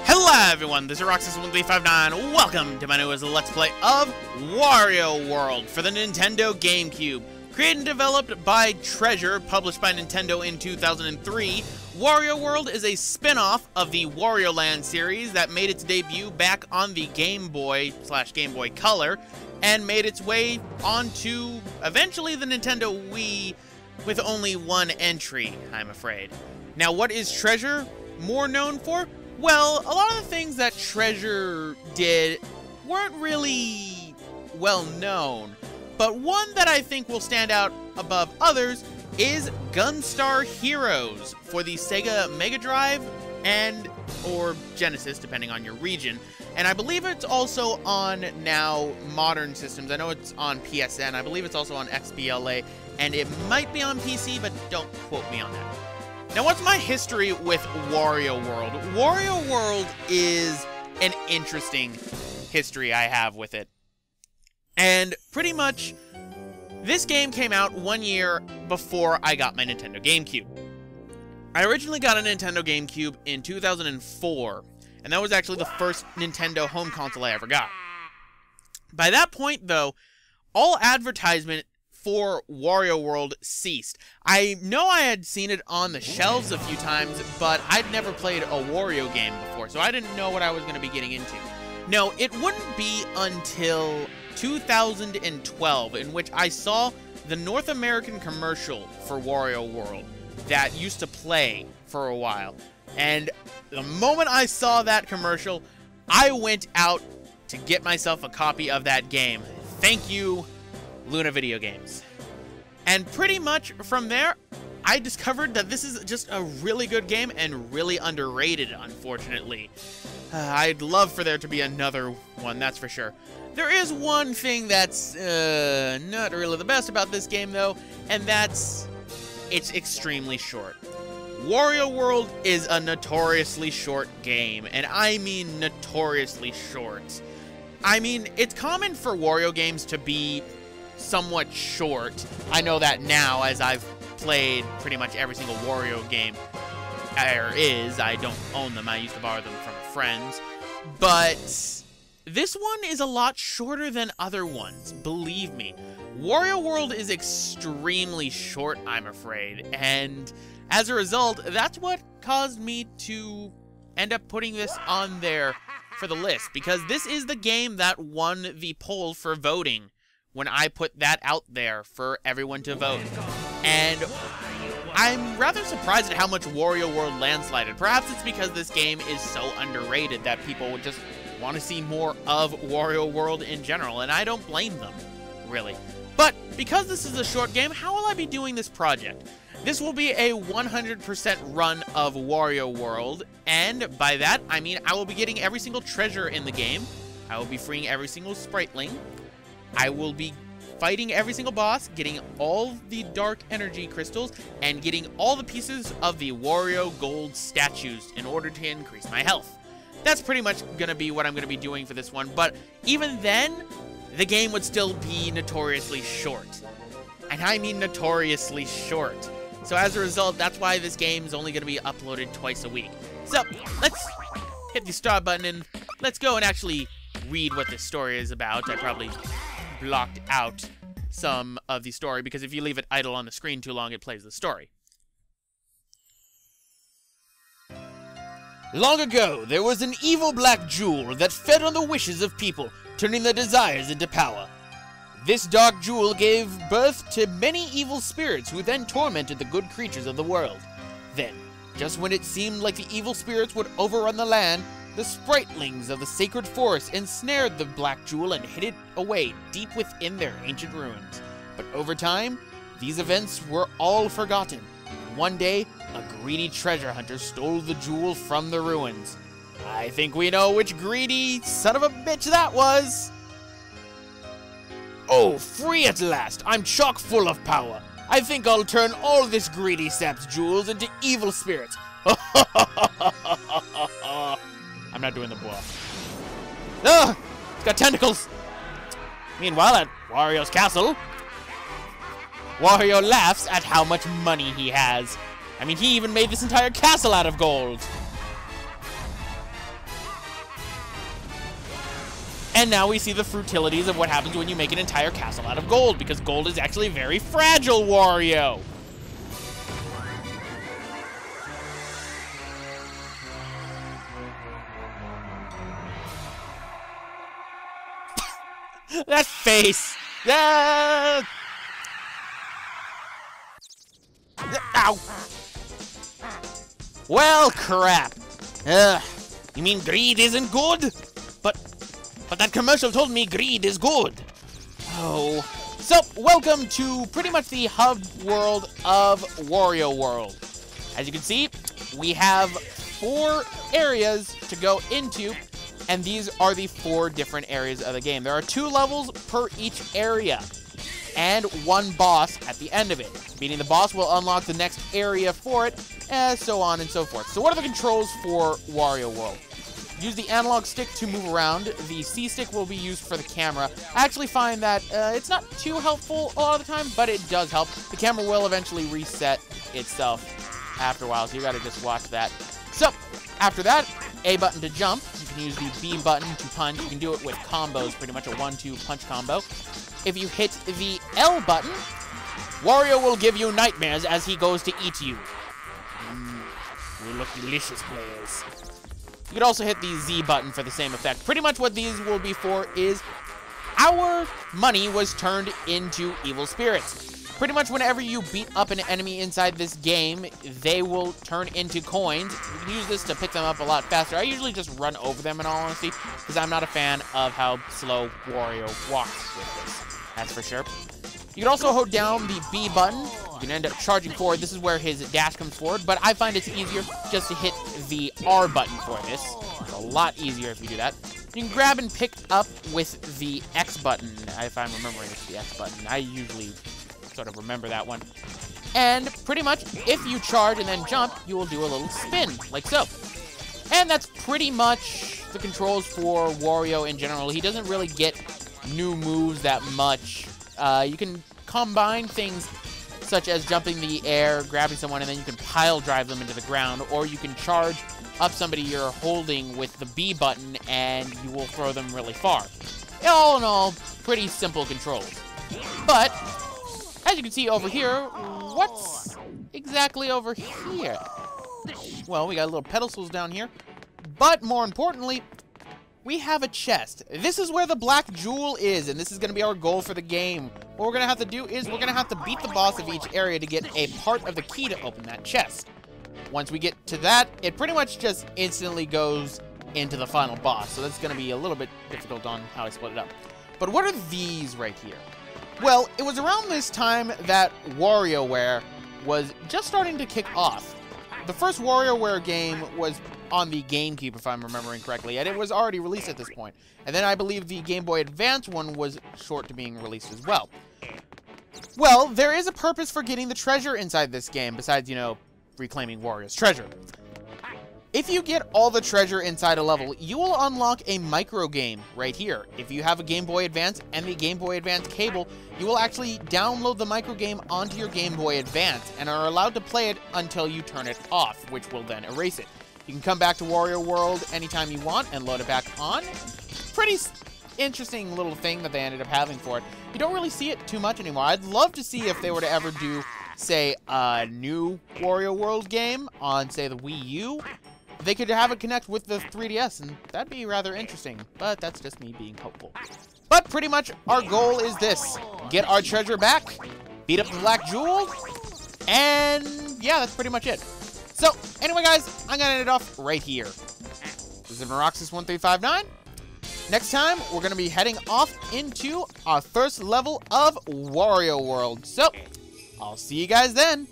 Hello everyone, this is Roxas1359. Welcome to my newest Let's Play of Wario World for the Nintendo GameCube. Created and developed by Treasure, published by Nintendo in 2003, Wario World is a spin-off of the Wario Land series that made its debut back on the Game Boy / Game Boy Color and made its way onto, eventually, the Nintendo Wii with only one entry, I'm afraid. Now, what is Treasure more known for? Well, a lot of the things that Treasure did weren't really well known, but one that I think will stand out above others is Gunstar Heroes for the Sega Mega Drive or Genesis, depending on your region. And I believe it's also on now modern systems. I know it's on PSN. I believe it's also on XBLA, and it might be on PC, but don't quote me on that. Now, what's my history with Wario World? Wario World is an interesting history I have with it. And pretty much, this game came out 1 year before I got my Nintendo GameCube. I originally got a Nintendo GameCube in 2004, and that was actually the first Nintendo home console I ever got. By that point, though, all advertisement for Wario World ceased. I know I had seen it on the shelves a few times, but I'd never played a Wario game before, so I didn't know what I was going to be getting into. No, it wouldn't be until 2012 in which I saw the North American commercial for Wario World that used to play for a while. And the moment I saw that commercial, I went out to get myself a copy of that game. Thank you, Luna Video Games. And pretty much from there, I discovered that this is just a really good game and really underrated, unfortunately. I'd love for there to be another one, that's for sure. There is one thing that's not really the best about this game, though, and that's it's extremely short. Wario World is a notoriously short game, and I mean notoriously short. I mean, it's common for Wario games to be somewhat short. I know that now, as I've played pretty much every single Wario game there is. I don't own them. I used to borrow them from friends. But this one is a lot shorter than other ones, believe me. Wario World is extremely short, I'm afraid, and as a result, that's what caused me to end up putting this on there for the list, because this is the game that won the poll for voting when I put that out there for everyone to vote. And I'm rather surprised at how much Wario World landslided. Perhaps it's because this game is so underrated that people would just want to see more of Wario World in general, and I don't blame them, really. But because this is a short game, how will I be doing this project? This will be a 100% run of Wario World, and by that, I mean I will be getting every single treasure in the game. I will be freeing every single spriteling. I will be fighting every single boss, getting all the dark energy crystals, and getting all the pieces of the Wario Gold statues in order to increase my health. That's pretty much going to be what I'm going to be doing for this one, but even then, the game would still be notoriously short. And I mean notoriously short. So as a result, that's why this game is only going to be uploaded twice a week. So, let's hit the start button and let's go and actually read what this story is about. I probably blocked out some of the story because if you leave it idle on the screen too long, it plays the story. Long ago, there was an evil black jewel that fed on the wishes of people, turning their desires into power. This dark jewel gave birth to many evil spirits who then tormented the good creatures of the world. Then, just when it seemed like the evil spirits would overrun the land, the spritelings of the sacred forest ensnared the black jewel and hid it away deep within their ancient ruins. But over time, these events were all forgotten. One day, a greedy treasure hunter stole the jewel from the ruins. I think we know which greedy son of a bitch that was. Oh, free at last! I'm chock full of power. I think I'll turn all this greedy sap's jewels into evil spirits. I'm not doing the bluff. Ah! It's got tentacles! Meanwhile, at Wario's castle, Wario laughs at how much money he has. I mean, he even made this entire castle out of gold. And now we see the futilities of what happens when you make an entire castle out of gold, because gold is actually very fragile, Wario. That face. Ah! Ow. Well, crap. You mean greed isn't good? But that commercial told me greed is good. Oh. So, welcome to pretty much the hub world of Wario World. As you can see, we have 4 areas to go into, and these are the 4 different areas of the game. There are 2 levels per each area, and 1 boss at the end of it. Beating the boss will unlock the next area for it, and so on and so forth. So what are the controls for Wario World? Use the analog stick to move around. The C stick will be used for the camera. I actually find that it's not too helpful a lot of the time, but it does help. The camera will eventually reset itself after a while, so you gotta just watch that. So, after that, A button to jump. You can use the B button to punch. You can do it with combos, pretty much a 1-2 punch combo. If you hit the L button, Wario will give you nightmares as he goes to eat you. We look delicious, players. You can also hit the Z button for the same effect. Pretty much what these will be for is our money was turned into evil spirits. Pretty much whenever you beat up an enemy inside this game, they will turn into coins. You can use this to pick them up a lot faster. I usually just run over them in all honesty, because I'm not a fan of how slow Wario walks with this. That's for sure. You can also hold down the B button. You can end up charging forward. This is where his dash comes forward, but I find it's easier just to hit the R button for this. It's a lot easier if you do that. You can grab and pick up with the X button. If I'm remembering, it's the X button. I usually sort of remember that one. And pretty much, if you charge and then jump, you will do a little spin, like so. And that's pretty much the controls for Wario in general. He doesn't really get new moves that much. You can combine things such as jumping the air, grabbing someone, and then you can pile drive them into the ground, or you can charge up somebody you're holding with the B button, and you will throw them really far. All in all, pretty simple controls. But as you can see over here, what's exactly over here? Well, we got little pedestals down here, but more importantly, we have a chest. This is where the black jewel is, and this is going to be our goal for the game. What we're going to have to do is we're going to have to beat the boss of each area to get a part of the key to open that chest. Once we get to that, it pretty much just instantly goes into the final boss, so that's going to be a little bit difficult on how I split it up. But what are these right here? Well, it was around this time that WarioWare was just starting to kick off. The first WarioWare game was on the GameCube, if I'm remembering correctly, and it was already released at this point. And then I believe the Game Boy Advance one was short to being released as well. Well, there is a purpose for getting the treasure inside this game, besides, you know, reclaiming Wario's treasure. If you get all the treasure inside a level, you will unlock a micro game right here. If you have a Game Boy Advance and the Game Boy Advance cable, you will actually download the micro game onto your Game Boy Advance and are allowed to play it until you turn it off, which will then erase it. You can come back to Wario World anytime you want and load it back on. Pretty interesting little thing that they ended up having for it. You don't really see it too much anymore. I'd love to see if they were to ever do, say, a new Wario World game on, say, the Wii U. They could have it connect with the 3DS, and that'd be rather interesting. But that's just me being hopeful. But pretty much our goal is this. Get our treasure back, beat up the Black Jewel, and yeah, that's pretty much it. So, anyway, guys, I'm going to end it off right here. This is Neronium1359. Next time, we're going to be heading off into our first level of Wario World. So, I'll see you guys then.